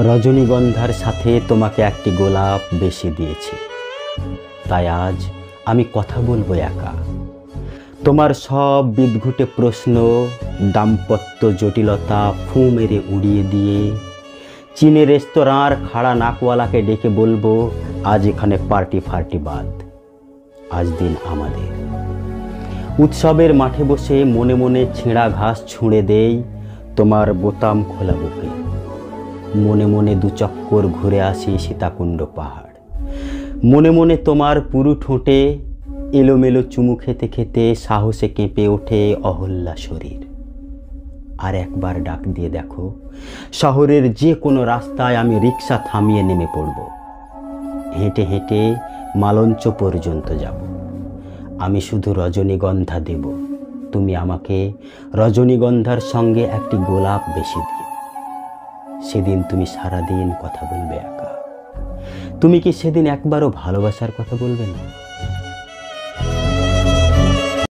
রজনীগন্ধার সাথে তোমাকে একটি গোলাপ বেশি দিয়েছি, তাই আজ আমি কথা বলবো একা। তোমার সব বিদঘুটে প্রশ্ন, দাম্পত্য জটিলতা ফু মেরে উড়িয়ে দিয়ে চীনের রেস্তোরাঁর খাড়া নাকওয়ালাকে ডেকে বলবো, আজ এখানে পার্টি ফার্টি বাদ, আজ দিন আমাদের। উৎসবের মাঠে বসে মনে মনে ছেঁড়া ঘাস ছুঁড়ে দেই তোমার বোতাম খোলা বুকে। মনে মনে দুচক্কর ঘুরে আসি সীতাকুণ্ড পাহাড়। মনে মনে তোমার পুরু ঠোঁটে এলোমেলো চুমু খেতে খেতে সাহসে কেঁপে ওঠে অহল্যা শরীর। আর একবার ডাক দিয়ে দেখো, শহরের যে কোনো রাস্তায় আমি রিক্সা থামিয়ে নেমে পড়ব। হেঁটে হেঁটে মালঞ্চ পর্যন্ত যাব। আমি শুধু রজনীগন্ধা দেব, তুমি আমাকে রজনীগন্ধার সঙ্গে একটি গোলাপ বেশি দিও। সেদিন তুমি সারাদিন কথা বলবে একা। তুমি কি সেদিন একবারও ভালোবাসার কথা বলবে না?